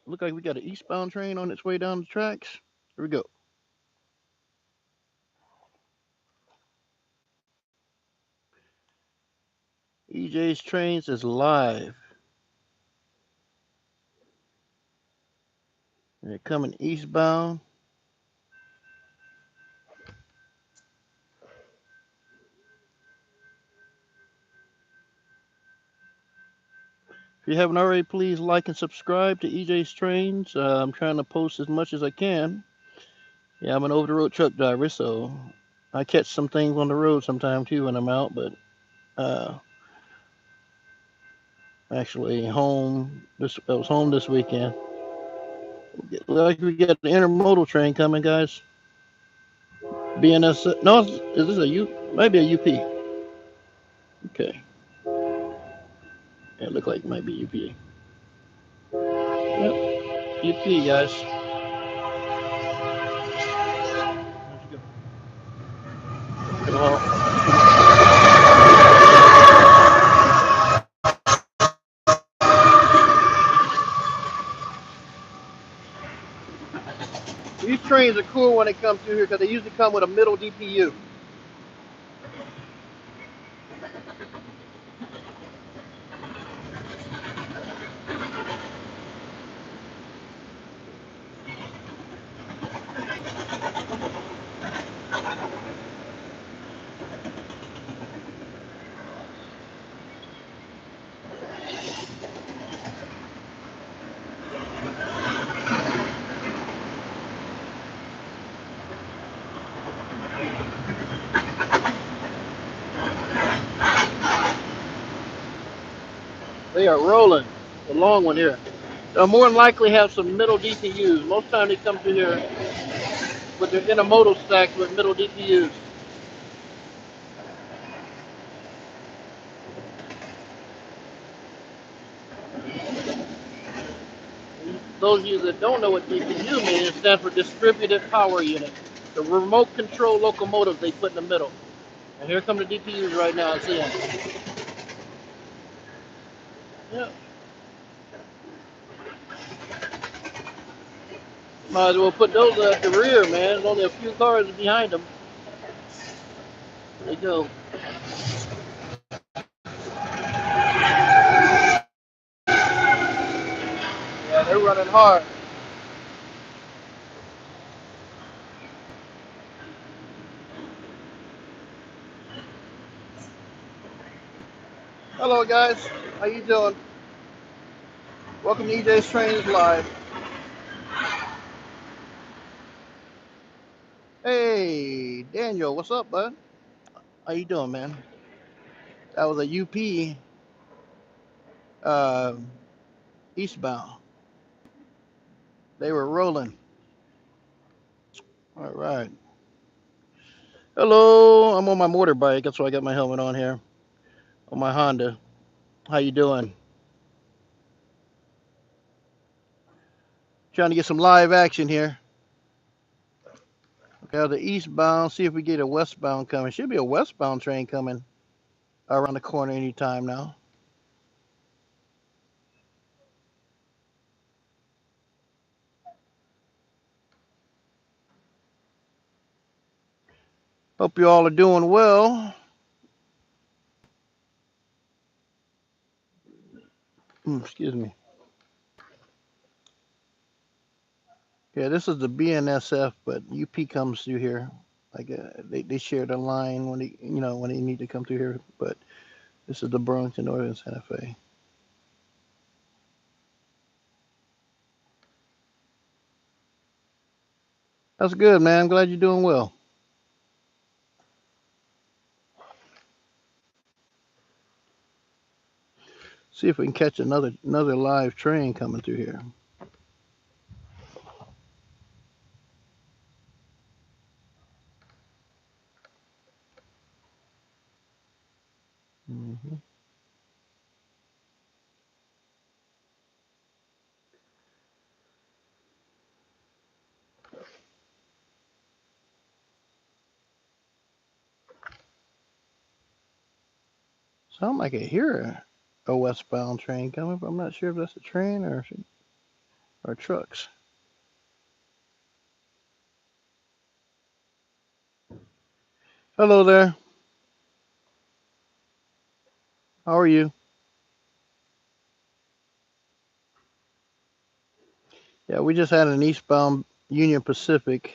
Look like we got an eastbound train on its way down the tracks. Here we go. EJs Trains is live. They're coming eastbound. If you haven't already, please like and subscribe to EJ's Trains. I'm trying to post as much as I can. Yeah, I'm an over-the-road truck driver, so I catch some things on the road sometime too when I'm out. But uh, actually, home. I was home this weekend. Like we got the intermodal train coming, guys. BNS. No, is this a U? Maybe a UP. Okay. Yeah, it looked like it might be UP. Yep, UP, guys. Well, these trains are cool when they come through here because they usually come with a middle DPU. They are rolling. The long one here. They'll more than likely have some middle DPUs. Most time they come through here with their intermodal stacks with middle DPUs. Those of you that don't know what DPU means, it stands for distributed power unit. The remote control locomotive they put in the middle. And here come the DPUs right now. I see them. Yeah. Might as well put those at the rear, man. There's only a few cars behind them. There you go. Yeah, they're running hard. Hello, guys. How you doing? Welcome to EJ's Trains Live. Hey, Daniel, what's up, bud? How you doing, man? That was a UP uh, eastbound. They were rolling. All right. Hello, I'm on my motorbike. That's why I got my helmet on here. On my Honda. How you doing? Trying to get some live action here. Okay, the eastbound. See if we get a westbound coming. Should be a westbound train coming around the corner anytime now. Hope you all are doing well. Excuse me. Yeah, this is the BNSF, but UP comes through here. Like they share the line when when they need to come through here. But this is the Burlington Northern Santa Fe. That's good, man. I'm glad you're doing well. See if we can catch another live train coming through here. Hmm. Sound like I hear a westbound train coming, but I'm not sure if that's a train or our trucks. Hello there. How are you? Yeah, we just had an eastbound Union Pacific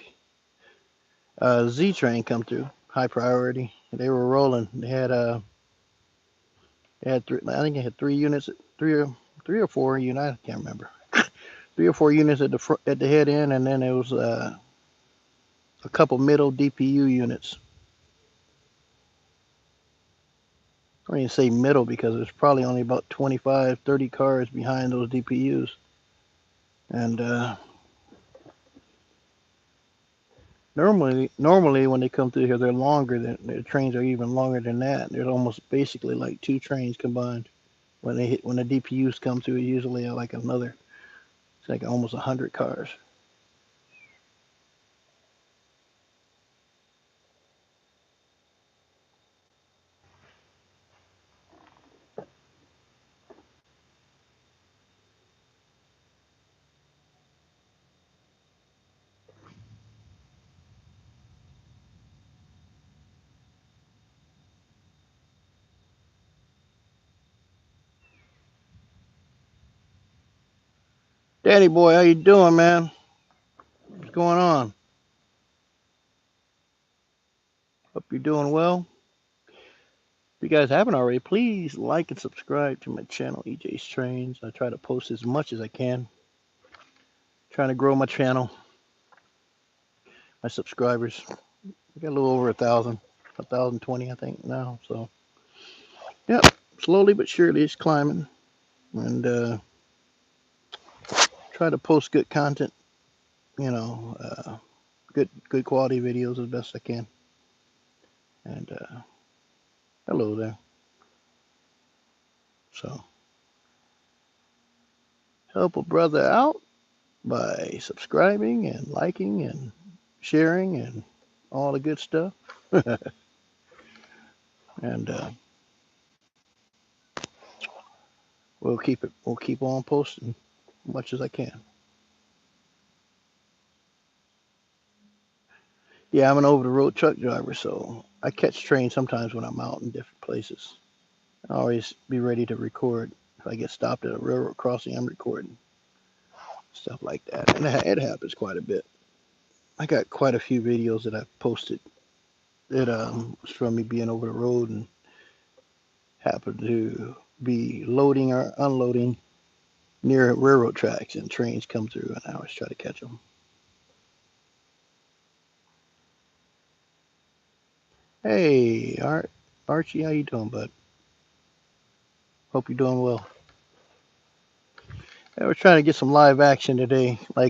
Z train come through, high priority. They were rolling. They had three. I think they had 3 units, three or four units. I can't remember. 3 or 4 units at at the head end, and then there was a couple middle DPU units. I don't even say middle because there's probably only about 25, 30 cars behind those DPUs. And normally when they come through here, they're longer than the trains are even longer than that. There's almost basically like 2 trains combined. When the DPUs come through, usually like another. It's like almost 100 cars. Daddy boy, how you doing, man? What's going on? Hope you're doing well. If you guys haven't already, please like and subscribe to my channel, EJs Trains. I try to post as much as I can. Trying to grow my channel, my subscribers. I got a little over 1,020, I think now. So, yep, slowly but surely it's climbing, and try to post good content. You know, good quality videos as best I can. And hello there. So help a brother out by subscribing and liking and sharing and all the good stuff. And we'll keep on posting as much as I can. Yeah, I'm an over the road truck driver, so I catch trains sometimes when I'm out in different places. I always be ready to record. If I get stopped at a railroad crossing, I'm recording stuff like that, and it happens quite a bit. I got quite a few videos that I've posted that was from me being over the road and happened to be loading or unloading near railroad tracks, and trains come through, and I always try to catch them. Hey, Archie, how you doing, bud? Hope you're doing well. I was trying to get some live action today, who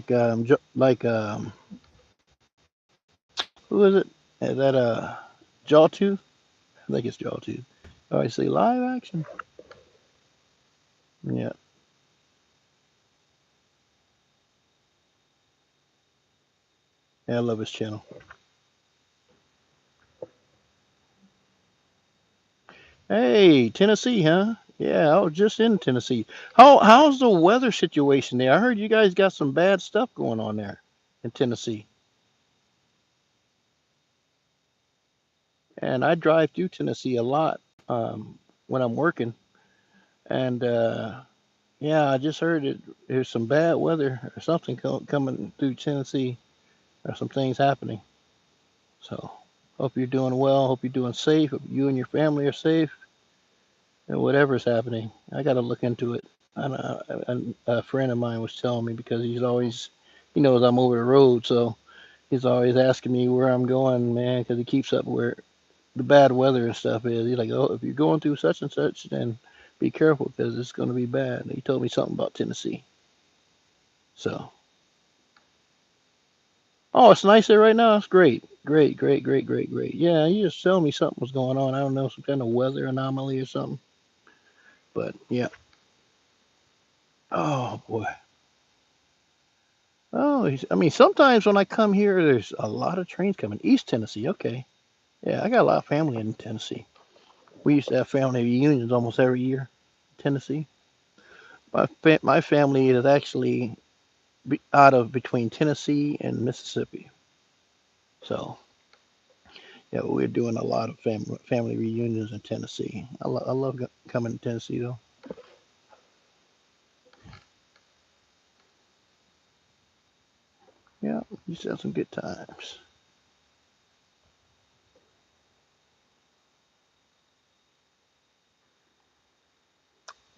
is it? Is that Jawtooth? I think it's Jawtooth. Oh, I say live action. Yeah, yeah, I love his channel. Hey, Tennessee, huh? Yeah, I was just in Tennessee. How's the weather situation there? I heard you guys got some bad stuff going on there in Tennessee. And I drive through Tennessee a lot when I'm working. And yeah, I just heard it. There's some bad weather or something coming through Tennessee. There's some things happening. So hope you're doing well. Hope you're doing safe. Hope you and your family are safe. And whatever's happening, I got to look into it. A friend of mine was telling me because he knows I'm over the road, so he's always asking me where I'm going, man, because he keeps up where the bad weather and stuff is. He's like, oh, if you're going through such and such, then be careful because it's going to be bad. And he told me something about Tennessee. So, oh, it's nice there right now. It's great, great, great, great, great, great. Yeah, you just tell me something was going on. I don't know, some kind of weather anomaly or something. But yeah. Oh boy. Oh, I mean, sometimes when I come here, there's a lot of trains coming. East Tennessee, okay. Yeah, I got a lot of family in Tennessee. We used to have family reunions almost every year in Tennessee. My family is actually out of between Tennessee and Mississippi. So yeah, we're doing a lot of family reunions in Tennessee. I love coming to Tennessee though. Yeah, you used to have some good times.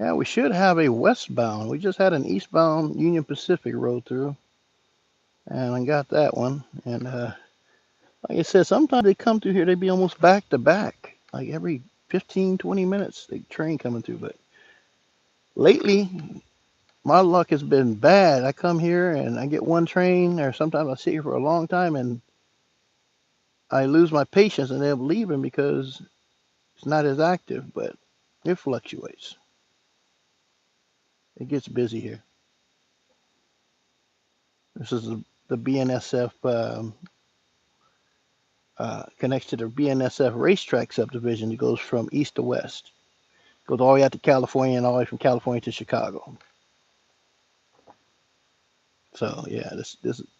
Yeah, we should have a westbound. We just had an eastbound Union Pacific roll through, and I got that one. And like I said, sometimes they come through here, they be almost back to back, like every 15, 20 minutes, the train coming through. But lately, my luck has been bad. I come here and I get one train, or sometimes I sit here for a long time and I lose my patience and end up leaving because it's not as active, but it fluctuates. It gets busy here. This is the BNSF connects to the BNSF racetrack subdivision. It goes from east to west. Goes all the way out to California and all the way from California to Chicago. So yeah,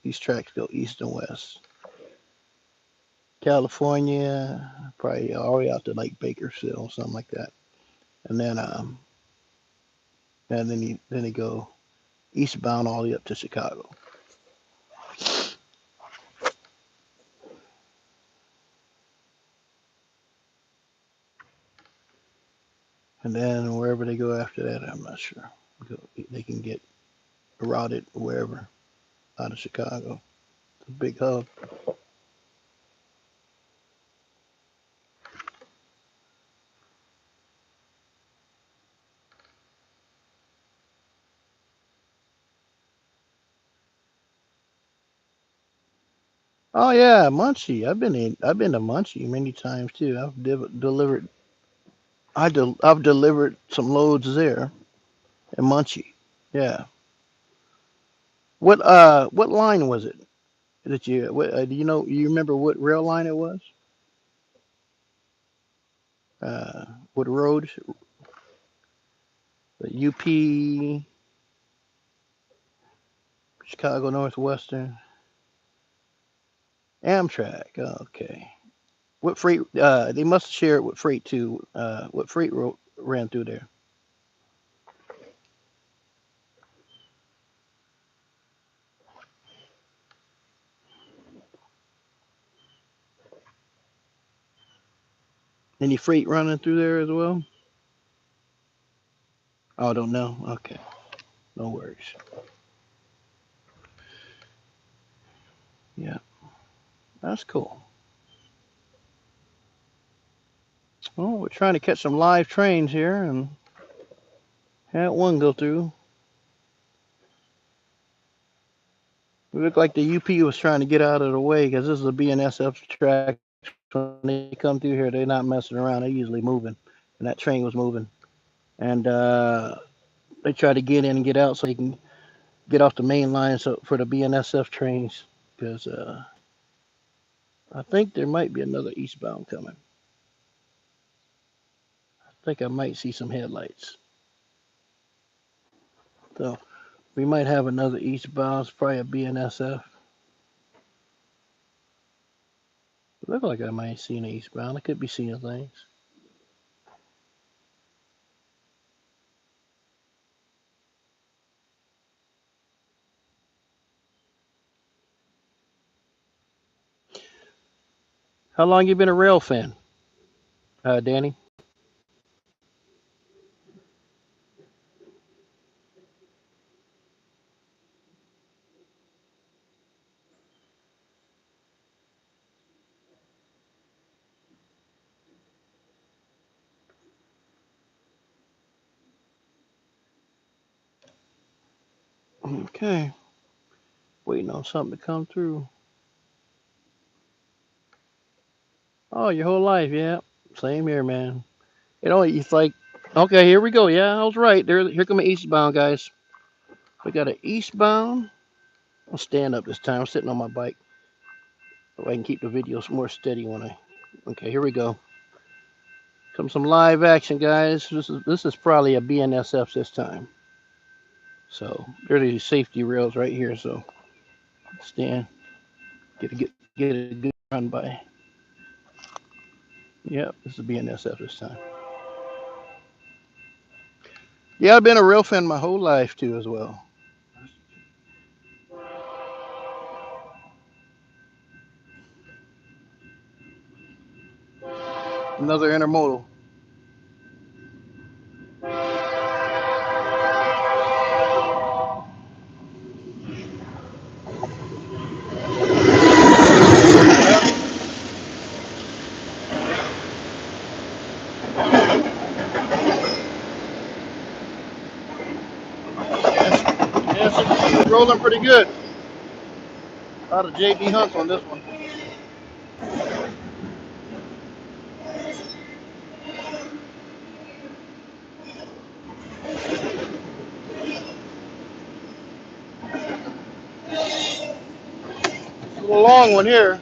these tracks go east and west. California, probably all the way out to like Bakersfield, something like that. And then they go eastbound all the way up to Chicago. And then wherever they go after that, I'm not sure. They can get routed wherever out of Chicago. It's a big hub. Oh yeah, Muncie. I've been to Muncie many times too. Delivered. I've delivered some loads there in Muncie. Yeah. What line was it that you? What do you know? You remember what rail line it was? Uh, what road? The UP Chicago Northwestern Amtrak. Okay. What freight? They must share it with freight too. What freight ran through there? Any freight running through there as well? Oh, I don't know. Okay, no worries. Yeah, that's cool. Well, we're trying to catch some live trains here and had one go through. It looked like the UP was trying to get out of the way because this is a BNSF track. When they come through here, they're not messing around. They're usually moving, and that train was moving. And they try to get in and get out so they can get off the main line so for the BNSF trains because I think there might be another eastbound coming. I think I might see some headlights. So we might have another eastbound. It's probably a BNSF. It look like I might see an eastbound. I could be seeing things. How long you been a rail fan, Danny? Okay, waiting on something to come through. Oh, your whole life, yeah. Same here, man. It's like, okay, here we go. Yeah, I was right. Here come an eastbound, guys. We got an eastbound. I'll stand up this time. I'm sitting on my bike so I can keep the videos more steady when I. Okay, here we go. Some live action, guys. This is probably a BNSF this time. So there's these safety rails right here. So stand, get a good run by. Yep, this is BNSF this time. Yeah, I've been a rail fan my whole life too, as well. Another intermodal. Yes, it's rolling pretty good. A lot of JB Hunts on this one. It's a long one here.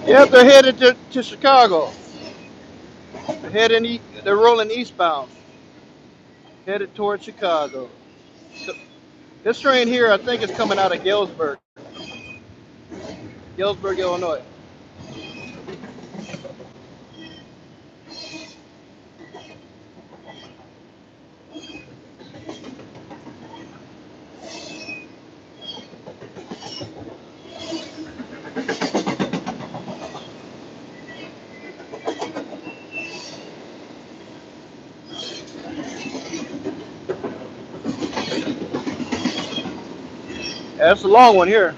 Yep, they're headed to Chicago. They're rolling eastbound, headed towards Chicago. So this train here, I think, is coming out of Galesburg, Illinois. Yeah, that's a long one here.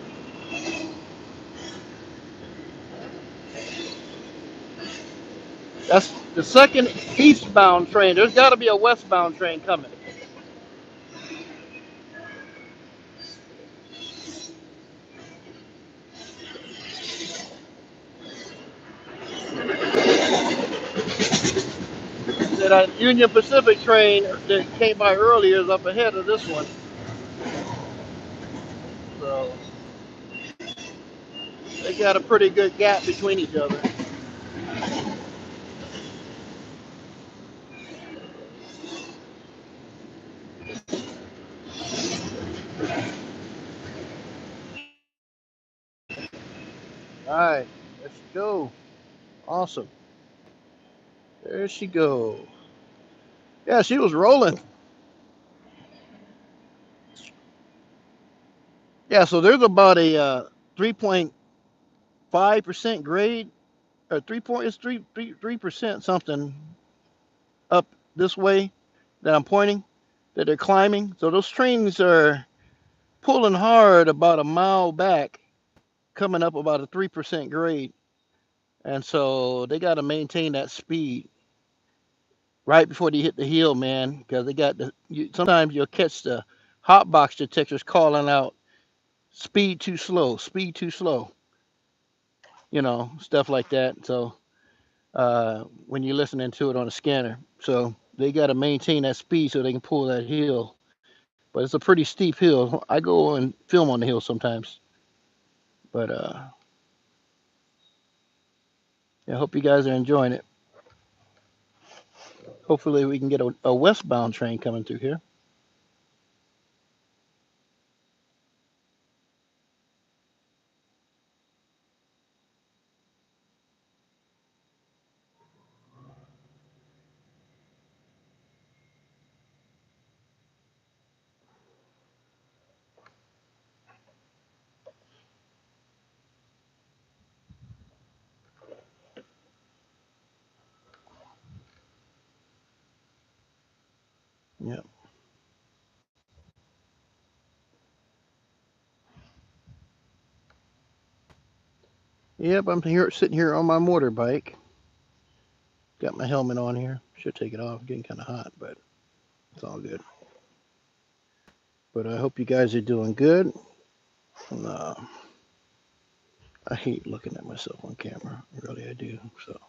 That's the second eastbound train. There's got to be a westbound train coming. That Union Pacific train that came by earlier is up ahead of this one. So they got a pretty good gap between each other. All right, there she go. Awesome. There she go. Yeah, she was rolling. Yeah, so there's about a 3.5% grade, or 3% something up this way that I'm pointing that they're climbing. So those trains are pulling hard about a mile back, coming up about a 3% grade. And so they got to maintain that speed right before they hit the hill, man, because they got sometimes you'll catch the hot box detectors calling out speed too slow, stuff like that. So when you're listening to it on a scanner, so they got to maintain that speed so they can pull that hill. But it's a pretty steep hill. I go and film on the hill sometimes. But I hope you guys are enjoying it. Hopefully we can get a westbound train coming through here. Yep. Yep, I'm here sitting here on my motorbike. Got my helmet on here. Should take it off. Getting kind of hot, but it's all good. But I hope you guys are doing good. And, I hate looking at myself on camera. Really, I do. So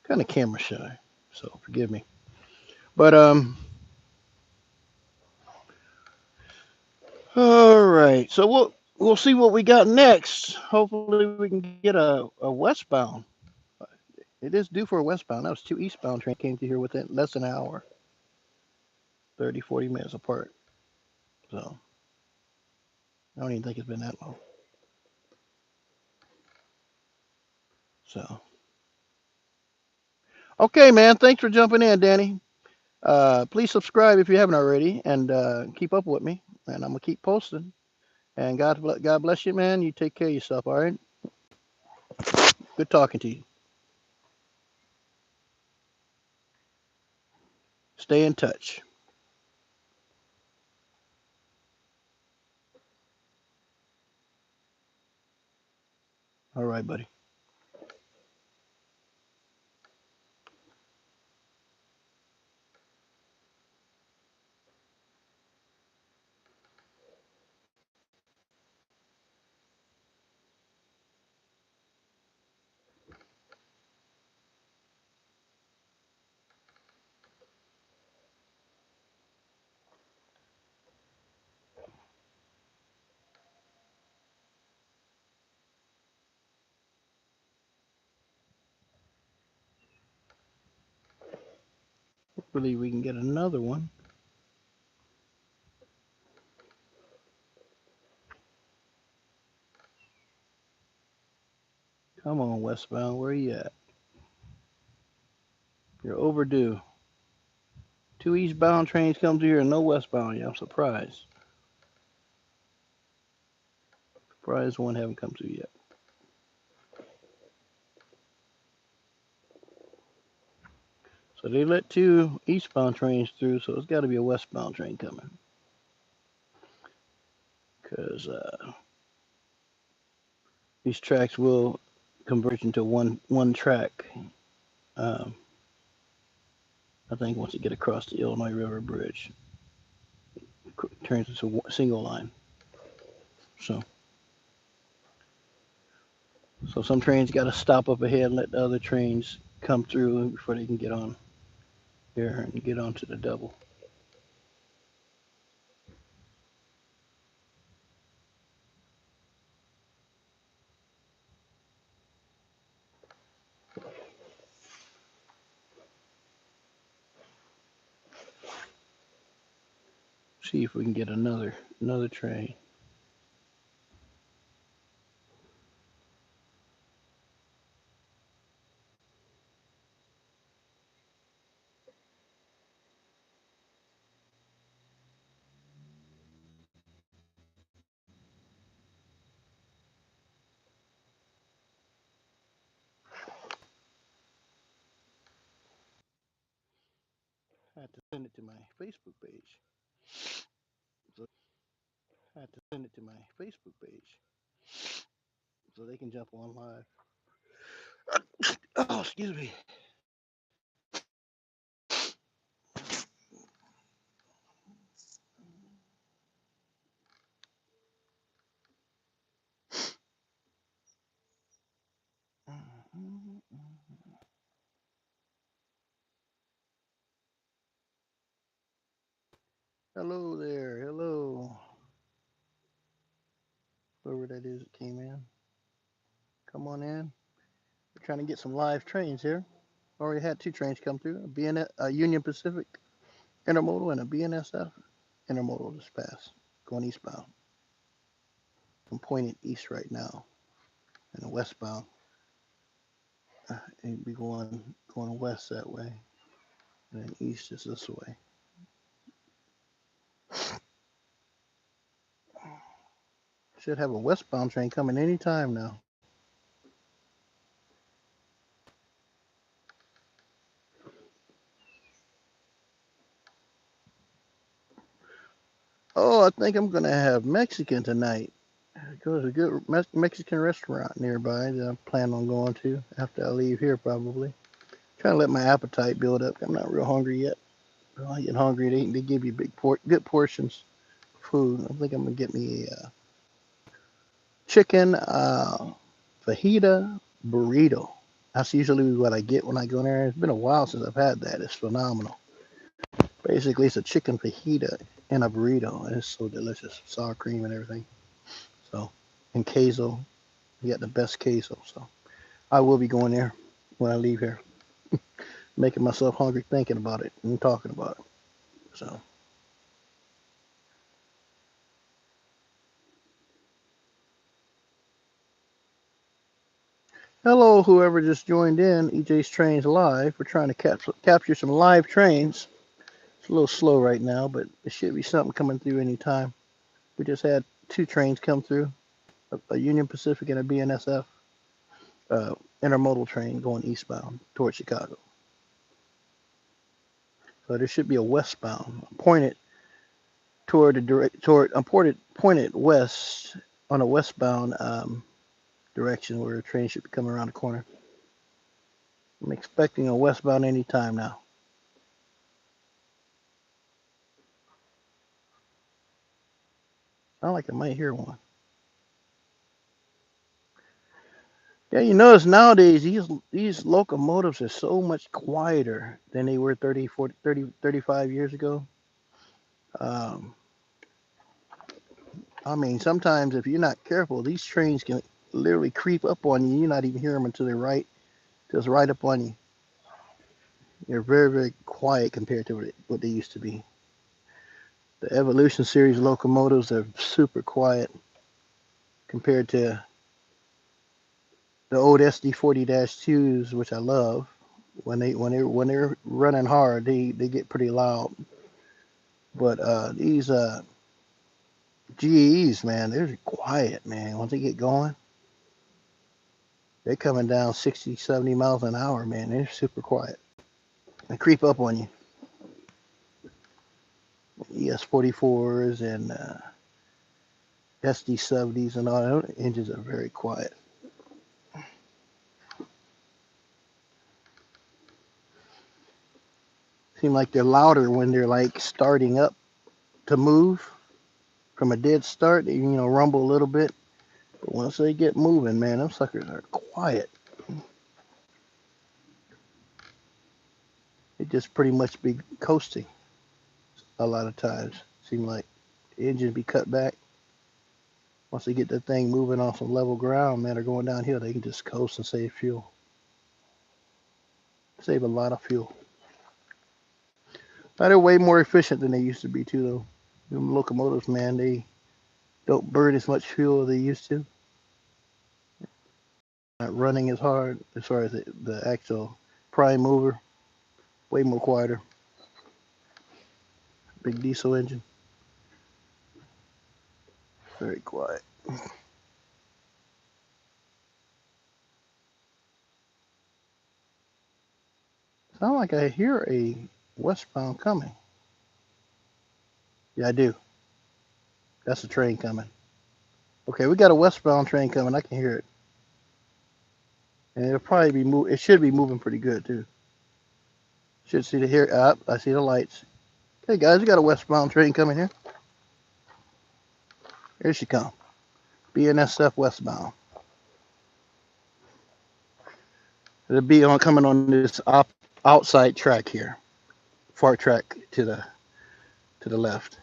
kind of camera shy. So forgive me. But All right, so we'll see what we got next. Hopefully, we can get a westbound. It is due for a westbound. That was two eastbound trains came to here within less than an hour, 30, 40 minutes apart. So I don't even think it's been that long. So okay, man. Thanks for jumping in, Danny. Please subscribe if you haven't already, and keep up with me. And I'm gonna keep posting. And God bless you, man. You take care of yourself. All right. Good talking to you. Stay in touch. All right, buddy. Hopefully, we can get another one. Come on, westbound. Where are you at? You're overdue. Two eastbound trains come through here and no westbound. Yeah, I'm surprised. Surprised one haven't come through yet. So they let two eastbound trains through, so it's got to be a westbound train coming. Because these tracks will converge into one track. Um, I think once you get across the Illinois River Bridge, it turns into a single line. So, so some trains got to stop up ahead and let the other trains come through before they can get on here and get onto the double. See if we can get another train. I had to send it to my Facebook page. So I had to send it to my Facebook page so they can jump on live. Oh, excuse me. Hello there. Hello. Whoever that is that came in. Come on in. We're trying to get some live trains here. Already had two trains come through. A Union Pacific Intermodal and a BNSF Intermodal this past, going eastbound. I'm pointing east right now, and the westbound. It'd be going west that way, and then east is this way. Should have a westbound train coming any time now. Oh, I think I'm gonna have Mexican tonight. Go to a good Mexican restaurant nearby that I plan on going to after I leave here probably. Trying to let my appetite build up. I'm not real hungry yet. When I get hungry, they give you good portions of food. I think I'm gonna get me a chicken fajita burrito. That's usually what I get when I go there. It's been a while since I've had that. It's phenomenal. Basically, it's a chicken fajita in a burrito, and it's so delicious. Sour cream and everything. So, and queso. You got the best queso. So, I will be going there when I leave here, making myself hungry thinking about it and talking about it. So, hello, whoever just joined in, EJs Trains Live. We're trying to capture some live trains. It's a little slow right now, but there should be something coming through anytime. We just had two trains come through, a Union Pacific and a BNSF uh, intermodal train going eastbound towards Chicago. So there should be a westbound pointed toward the direct toward pointed west on a westbound direction where a train should be coming around the corner. I'm expecting a westbound anytime now. Sound like I might hear one. Yeah, you notice nowadays these locomotives are so much quieter than they were 30, 40, 30, 35 years ago. Um, I mean, sometimes if you're not careful, these trains can literally creep up on you. You're not even hear them until they're just right up on you. They're very, very quiet compared to what they used to be. The Evolution Series locomotives are super quiet compared to the old SD40-2s, which I love. When they're running hard, they get pretty loud. But these GEs, man, they're quiet, man. Once they get going, they're coming down 60, 70 miles an hour, man. They're super quiet. They creep up on you. ES44s and SD70s and all that. Engines are very quiet. Seem like they're louder when they're like starting up to move from a dead start. They, rumble a little bit. But once they get moving, man, them suckers are quiet. They just pretty much be coasting a lot of times. Seem like the engine be cut back. Once they get that thing moving on some level ground, man, or going downhill, they can just coast and save fuel. Save a lot of fuel. Now, they're way more efficient than they used to be too, though. Them locomotives, man, they don't burn as much fuel as they used to. Not running as hard as far as the actual prime mover. Way more quieter. Big diesel engine. Very quiet. Sound like I hear a westbound coming. Yeah, I do. That's a train coming. Okay, we got a westbound train coming. I can hear it. And it'll probably be it should be moving pretty good too. Should see the here up. I see the lights. Okay, guys, we got a westbound train coming here. Here she comes. BNSF westbound. It'll be coming on this outside track here. Far track to the left.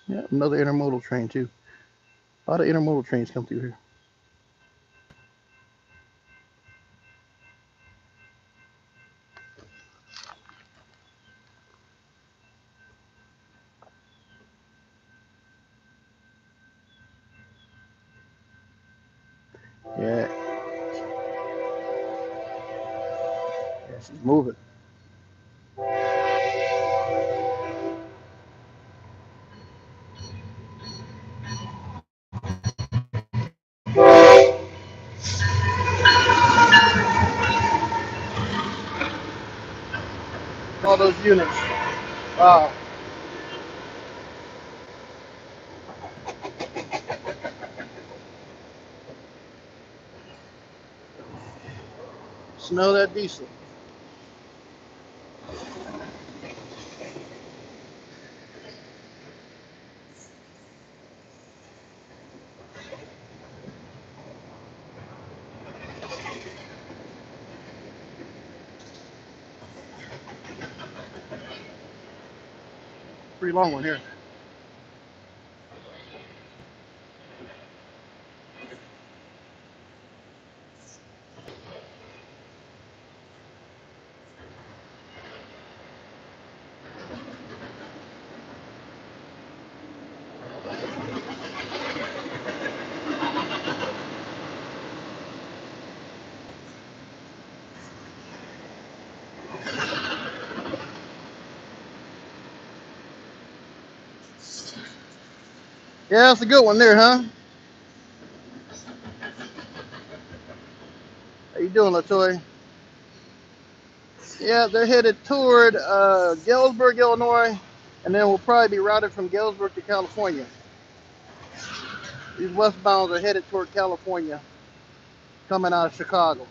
Yeah, another intermodal train too. A lot of intermodal trains come through here. Yeah, she's moving. All those units. Wow. Smell that diesel. Pretty long one here. Yeah, that's a good one there, huh? How you doing, Latoya? Yeah, they're headed toward Galesburg, Illinois, and then we'll probably be routed from Galesburg to California. These westbounds are headed toward California, coming out of Chicago.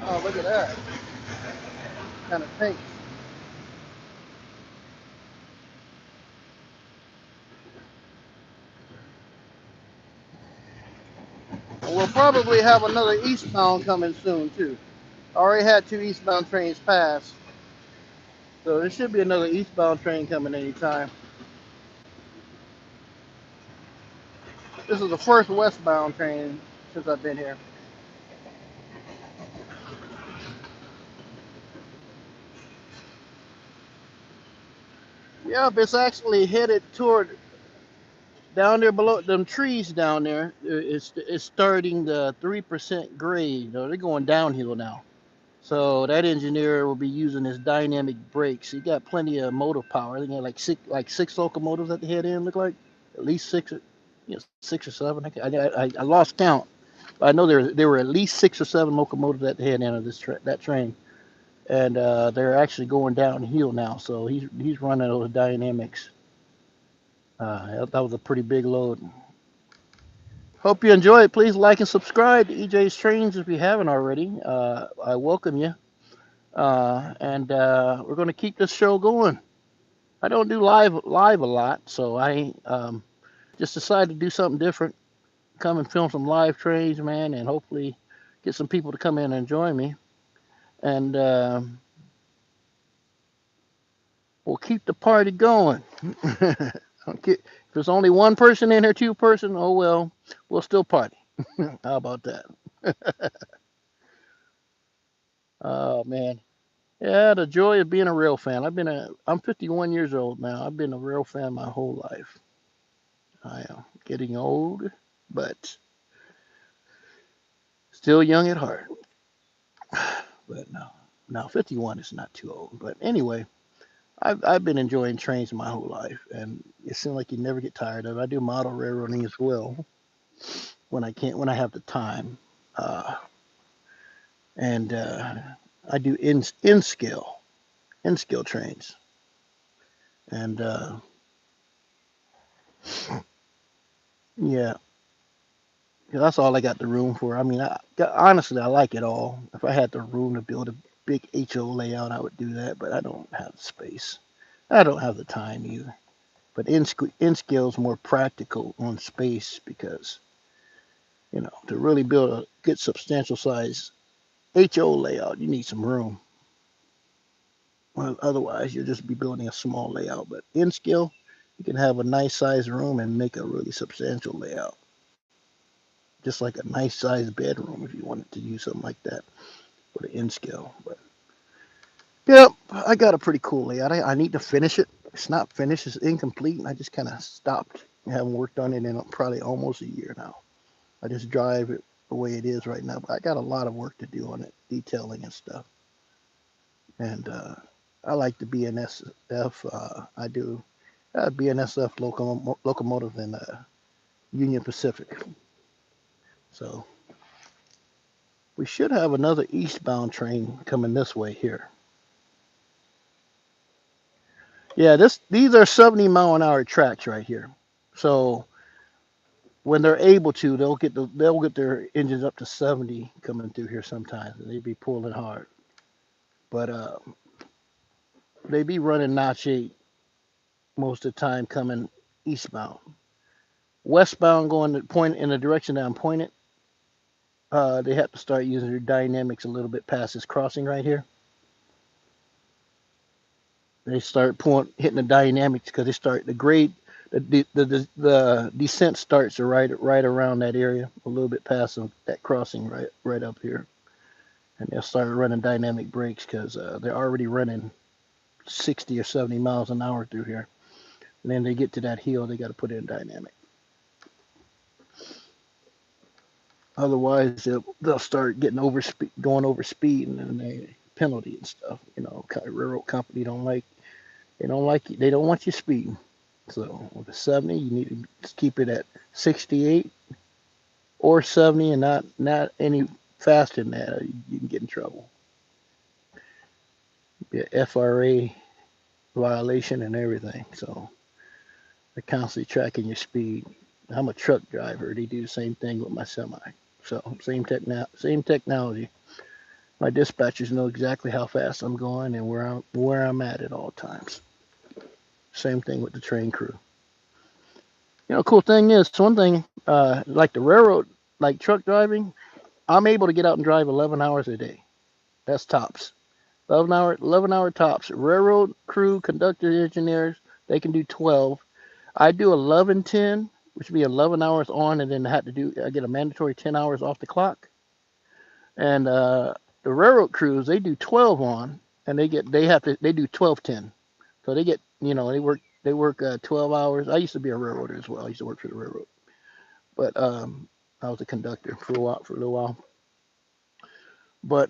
Oh, look at that. Kind of pink. And we'll probably have another eastbound coming soon, too. I already had 2 eastbound trains pass, so there should be another eastbound train coming anytime. This is the first westbound train since I've been here. Yep, it's actually headed toward down there below them trees down there. It's starting the 3% grade. They're going downhill now. So that engineer will be using his dynamic brakes. He got plenty of motive power. I think he had like six locomotives at the head end. Look like at least six, 6 or 7. I lost count. But I know there were at least 6 or 7 locomotives at the head end of that train, and they're actually going downhill now. So he's running those dynamics. That was a pretty big load. Hope you enjoy it. Please like and subscribe to EJ's Trains if you haven't already. I welcome you. And we're going to keep this show going. I don't do live a lot, so I just decided to do something different. Come and film some live trains, man, and hopefully get some people to come in and join me. And we'll keep the party going. If there's only one person in here, 2 person, oh well, we'll still party. How about that? Oh man. Yeah, the joy of being a rail fan. I'm 51 years old now. I've been a rail fan my whole life. I am getting old, but still young at heart. But no, 51 is not too old. But anyway, I've been enjoying trains my whole life, and it seems like you never get tired of it. I do model railroading as well when I have the time, uh, and I do in scale trains, and yeah, that's all I got the room for. I mean, honestly, I like it all. If I had the room to build a big HO layout, I would do that, but I don't have the space. I don't have the time either. But in scale is more practical on space because to really build a good substantial size HO layout, you need some room. Well, otherwise, you'll just be building a small layout. But in scale, you can have a nice size room and make a really substantial layout, just like a nice size bedroom if you wanted to use something like that for the in scale. But yeah, I got a pretty cool layout. I need to finish it. It's not finished. It's incomplete. And I just kind of stopped. I haven't worked on it in probably almost a year now. I just drive it the way it is right now. But I got a lot of work to do on it, detailing and stuff. And I like the BNSF. I do BNSF locomotive in Union Pacific. So we should have another eastbound train coming this way here. Yeah, these are 70-mile-an-hour tracks right here. So when they're able to, they'll get their engines up to 70 coming through here sometimes, and they be pulling hard. But they be running notch 8 most of the time coming eastbound. Westbound going to point in the direction that I'm pointed. they have to start using their dynamics a little bit past this crossing right here. They start hitting the dynamics because they start the grade, the descent starts right around that area, a little bit past that crossing right up here, and they'll start running dynamic brakes because they're already running 60 or 70 miles an hour through here. And then they get to that hill, they got to put it in dynamic. Otherwise, they'll start getting going over speed, and then they penalty and stuff. Railroad company they don't want you speeding. So with a 70, you need to just keep it at 68 or 70, and not any faster than that. Or you can get in trouble. Be a FRA violation and everything. So they're constantly tracking your speed. I'm a truck driver. They do the same thing with my semi. So same technology. My dispatchers know exactly how fast I'm going and where I'm at all times. Same thing with the train crew. Cool thing is, one thing, like the railroad, like truck driving, I'm able to get out and drive 11 hours a day. That's tops. 11 hour tops. Railroad crew, conductors, engineers, they can do 12. I do 11-10, which would be 11 hours on, and then I get a mandatory 10 hours off the clock. And the railroad crews, they do 12 on, and they do 12-10. So they get, they work 12 hours. I used to be a railroader as well. I used to work for the railroad, but I was a conductor for a little while. But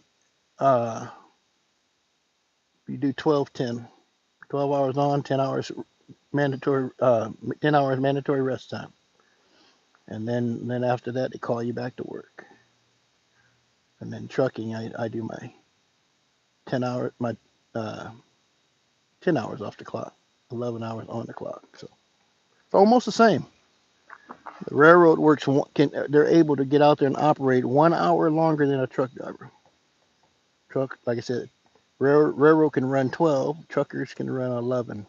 you do 12-10, 12 hours on, 10 hours mandatory, 10 hours mandatory rest time, and then after that they call you back to work. And then trucking, I do my 10 hour my 10 hours off the clock, 11 hours on the clock. So it's almost the same. The railroad they're able to get out there and operate 1 hour longer than a truck driver. Truck, like I said, railroad can run 12, truckers can run 11.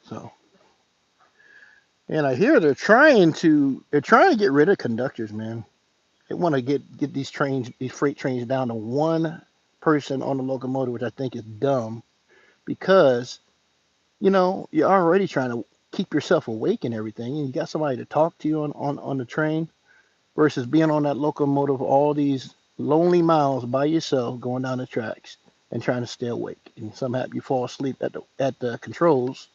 So, and I hear they're trying to get rid of conductors, man. They want to get these freight trains down to one person on the locomotive, which I think is dumb, because you're already trying to keep yourself awake and everything, and you got somebody to talk to you on the train, versus being on that locomotive all these lonely miles by yourself going down the tracks and trying to stay awake. And somehow you fall asleep at the controls.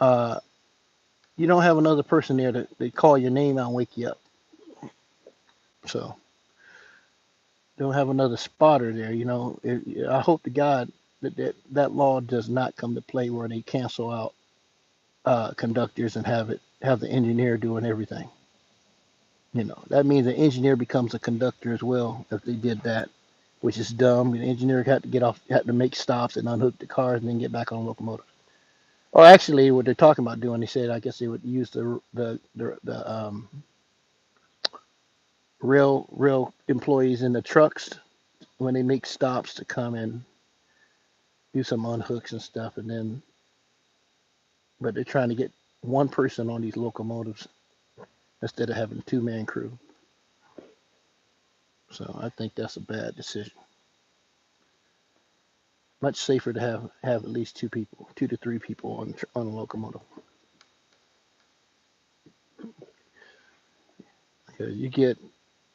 You don't have another person there to call your name out and wake you up. So don't have another spotter there. I hope to God that law does not come to play where they cancel out conductors and have the engineer doing everything. That means the engineer becomes a conductor as well if they did that, which is dumb. The engineer had to make stops and unhook the cars and then get back on the locomotive. Or actually, what they're talking about doing, they said, I guess they would use the rail employees in the trucks when they make stops to come and do some unhooks and stuff, but they're trying to get one person on these locomotives instead of having a two-man crew. So I think that's a bad decision. Much safer to have at least 2 to 3 people on a locomotive. Because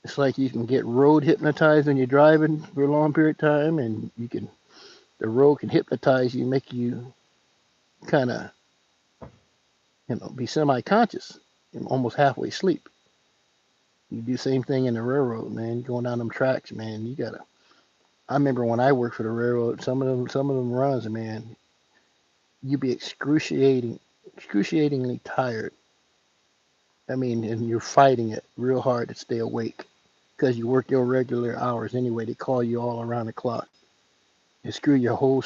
it's like you can get road hypnotized when you're driving for a long period of time, and the road can hypnotize you, make you kind of, be semi-conscious, almost halfway asleep. You do the same thing in the railroad, man. You're going down them tracks, man. I remember when I worked for the railroad, some of them runs, man, you'd be excruciatingly tired. I mean, and you're fighting it real hard to stay awake because you work your regular hours anyway. They call you all around the clock. You screw your whole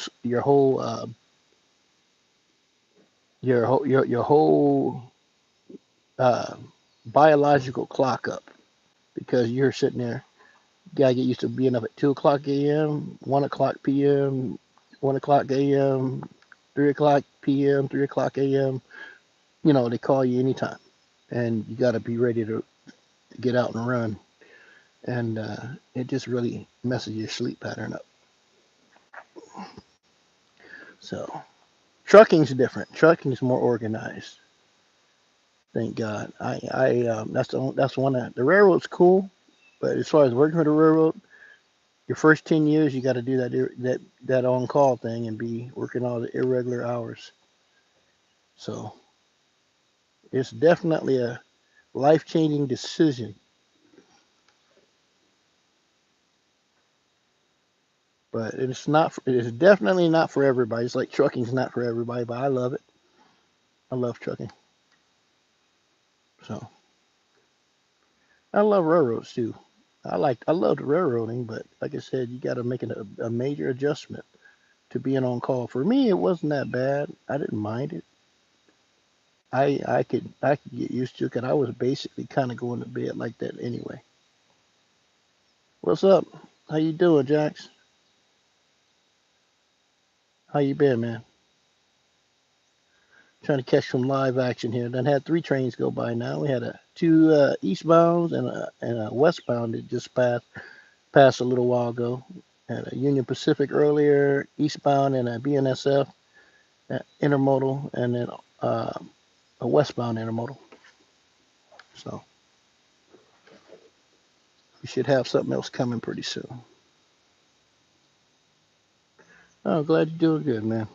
uh, biological clock up because you're sitting there. You gotta get used to being up at 2 o'clock a.m., 1 o'clock p.m., 1 o'clock a.m., 3 o'clock p.m., 3 o'clock a.m. they call you anytime, and you got to be ready to get out and run, and it just really messes your sleep pattern up. So trucking's different. Trucking's more organized. Thank God. That's one that the railroad's cool, but as far as working for the railroad, your first 10 years you got to do that on call thing and be working all the irregular hours. So it's definitely a life changing decision, but it's not. It is definitely not for everybody. It's like trucking's not for everybody, but I love it. I love trucking. So I love railroads too. I love the railroading, but like I said, you got to make a major adjustment to being on call. For me, it wasn't that bad. I didn't mind it. I could get used to it because I was basically kind of going to bed like that anyway. What's up? How you doing, Jax? How you been, man? Trying to catch some live action here. Done had three trains go by now. We had two eastbounds and a westbound that just passed a little while ago. Had a Union Pacific earlier, eastbound, and a BNSF intermodal, and then uh, a westbound intermodal. So we should have something else coming pretty soon. Oh, glad you're doing good, man.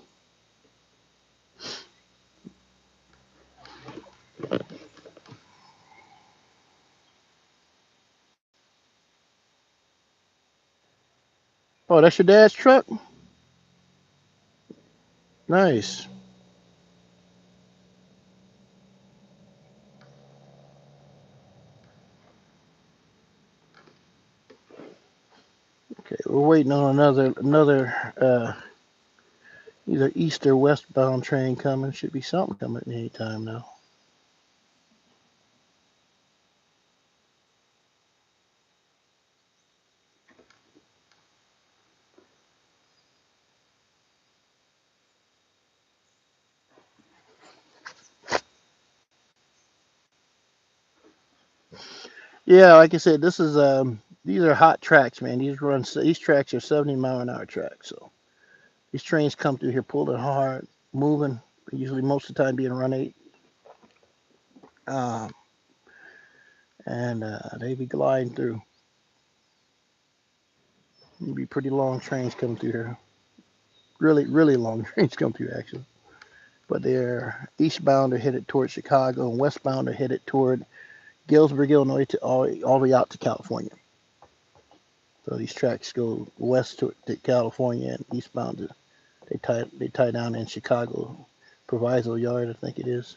Oh, that's your dad's truck? Nice. Okay, we're waiting on another either east or westbound train coming. Should be something coming any time now. Yeah, like I said, this is these are hot tracks, man. These tracks are 70-mile-an-hour tracks. So these trains come through here pulling hard, moving. Usually most of the time being run eight, um, and they be gliding through. It'd be pretty long trains coming through here. Really, really long trains come through actually. But they're eastbound are headed toward Chicago, and westbound are headed toward Galesburg, Illinois, all the way out to California. So these tracks go west to California and eastbound to they tie down in Chicago, Proviso Yard, I think it is.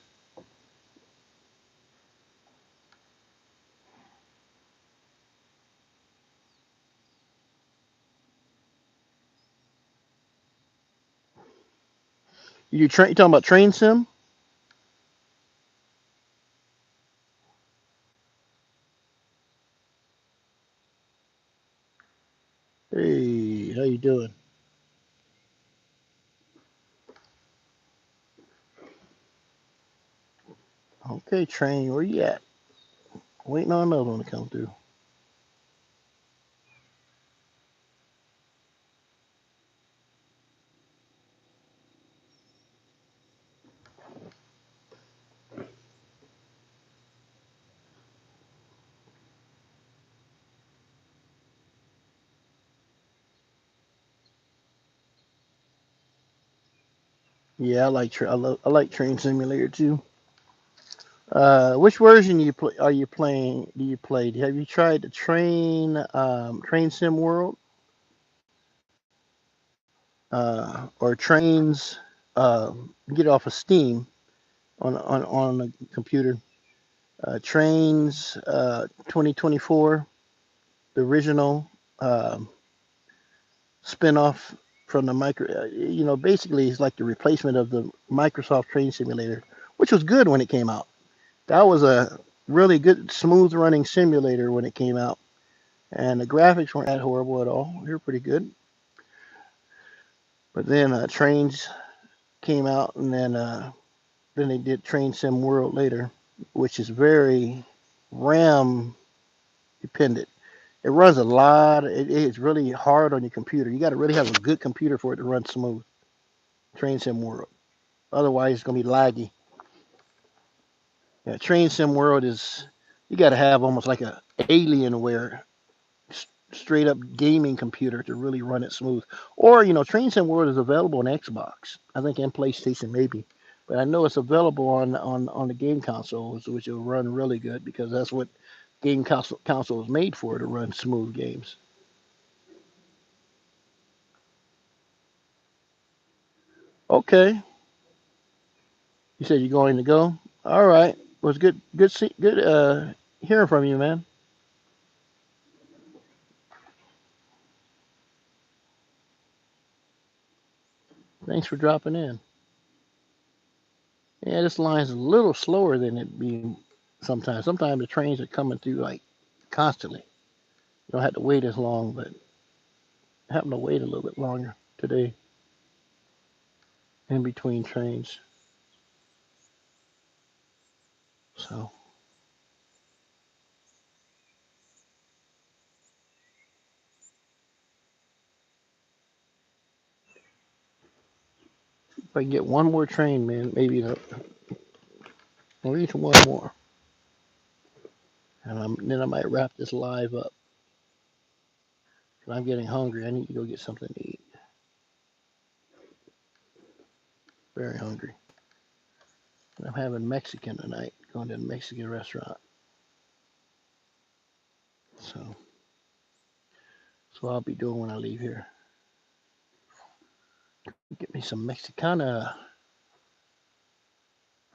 You talking about train sim? Hey, how you doing? Okay, train, where you at? Waiting on another one to come through. Yeah, I like Train Simulator too. Which version are you playing? Do you play? Have you tried the Train Sim World, or Trains? Get it off of Steam on a computer. Trains 2024, the original spinoff from the basically it's like the replacement of the Microsoft Train Simulator, which was good when it came out. That was a really good, smooth running simulator when it came out, and the graphics weren't that horrible at all. They were pretty good. But then Trains came out, and then Then they did Train Sim World later, which is very RAM dependent. It runs a lot. It's really hard on your computer. You got to really have a good computer for it to run smooth. Train Sim World. Otherwise, it's gonna be laggy. Yeah, Train Sim World is you got to have almost like a Alienware straight up gaming computer to really run it smooth. Or Train Sim World is available on Xbox. I think and PlayStation maybe, but I know it's available on the game consoles, which will run really good because that's what game console is made for to run smooth games. Okay, you said you're going to go. All right, well, it's good hearing from you, man. Thanks for dropping in. Yeah, this line's a little slower than it be sometimes. Sometimes the trains are coming through like constantly. You don't have to wait as long, but having to wait a little bit longer today in between trains. So if I can get one more train, man, maybe maybe one more, and then I might wrap this live up. Cause I'm getting hungry. I need to go get something to eat. Very hungry. And I'm having Mexican tonight. Going to a Mexican restaurant. So that's what I'll be doing when I leave here. Get me some Mexicana.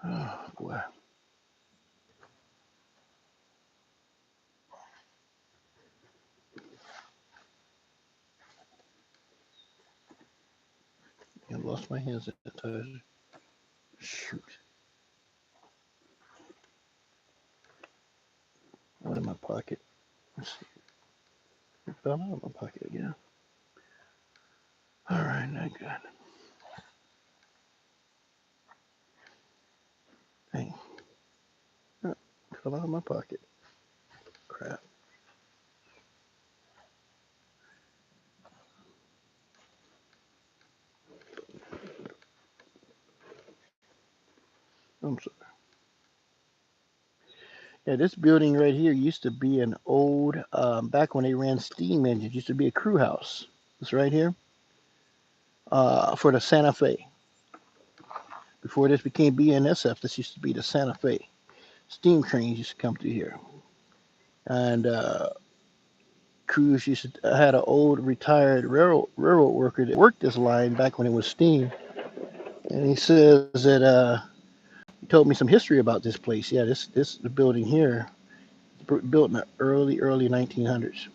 Oh boy. I lost my hand sanitizer. Shoot. Out of my pocket. Let's see. It fell out of my pocket again. All right, not good. Dang. Oh, fell out of my pocket. Crap. I'm sorry. Yeah, this building right here used to be an old, back when they ran steam engines, used to be a crew house. This right here, for the Santa Fe. Before this became BNSF, this used to be the Santa Fe. Steam trains used to come through here. And crews used to had an old retired railroad worker that worked this line back when it was steam. And he says that he told me some history about this place. Yeah, this the building here, built in the early 1900s,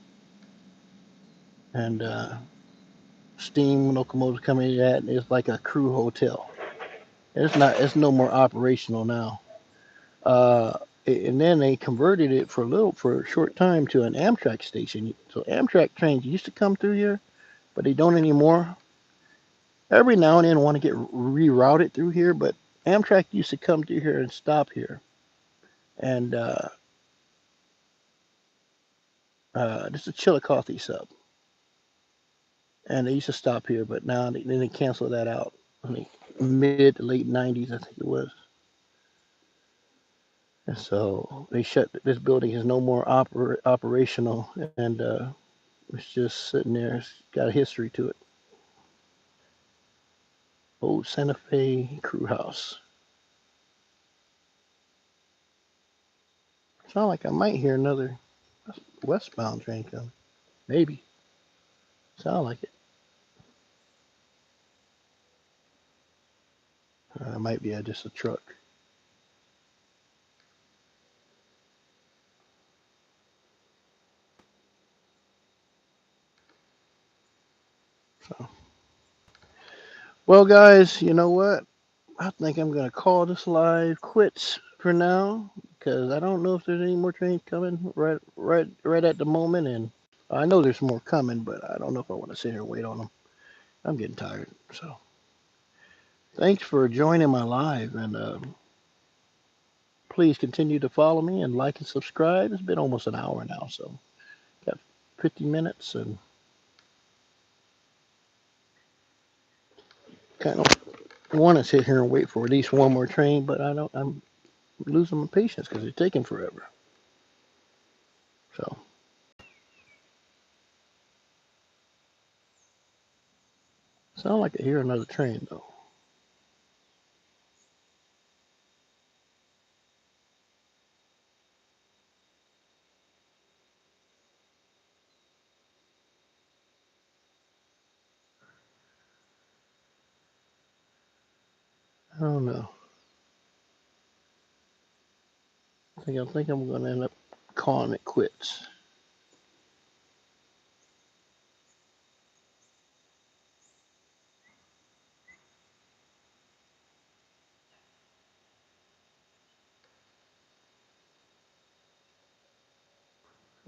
and steam locomotives coming in that, and it's like a crew hotel. It's not. It's no more operational now. Uh, and then they converted it for a short time to an Amtrak station. So Amtrak trains used to come through here, but they don't anymore. Every now and then want to get rerouted through here, but Amtrak used to come through here and stop here. And this is Chillicothe sub, and they used to stop here, but now then they canceled that out. I mean, mid to late '90s, I think it was. And so they shut. This building is no more operational, and it's just sitting there. It's got a history to it. Old Santa Fe Crew House. Sound like I might hear another westbound train coming. Maybe. Sound like it. It might be just a truck. So, well, guys, you know what? I think I'm gonna call this live quits for now because I don't know if there's any more trains coming right at the moment, and I know there's more coming, but I don't know if I want to sit here and wait on them. I'm getting tired, so Thanks for joining my live, and please continue to follow me and like and subscribe. It's been almost an hour now, so got 50 minutes, and kind of want to sit here and wait for at least one more train, but I don't. I'm losing my patience because it's taking forever. So sound like I hear another train though. I don't know. I think I'm gonna end up calling it quits.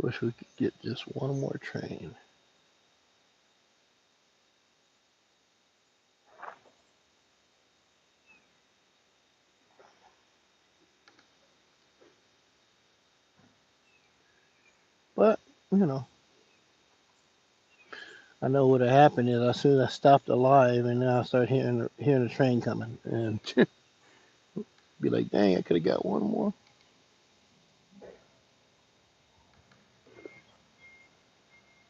Wish we could get just one more train. But, you know, I know what happened is as soon as I stopped the live and now I start hearing the train coming and be like, dang, I could have got one more.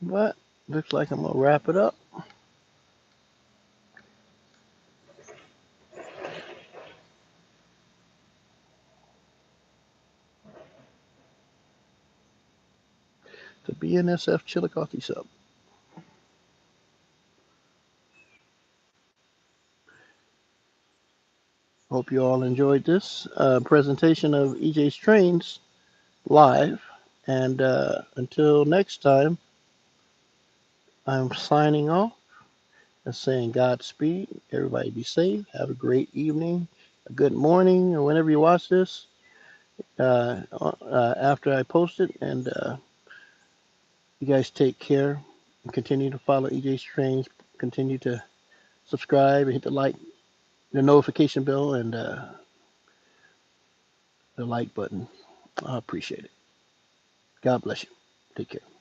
But looks like I'm gonna wrap it up. The BNSF Chillicothe sub. Hope you all enjoyed this presentation of EJ's Trains live. And until next time, I'm signing off and saying Godspeed. Everybody be safe. Have a great evening, a good morning, or whenever you watch this after I post it. And you guys take care and continue to follow EJ's Trains. Continue to subscribe and hit the like, the notification bell, and the like button. I appreciate it. God bless you. Take care.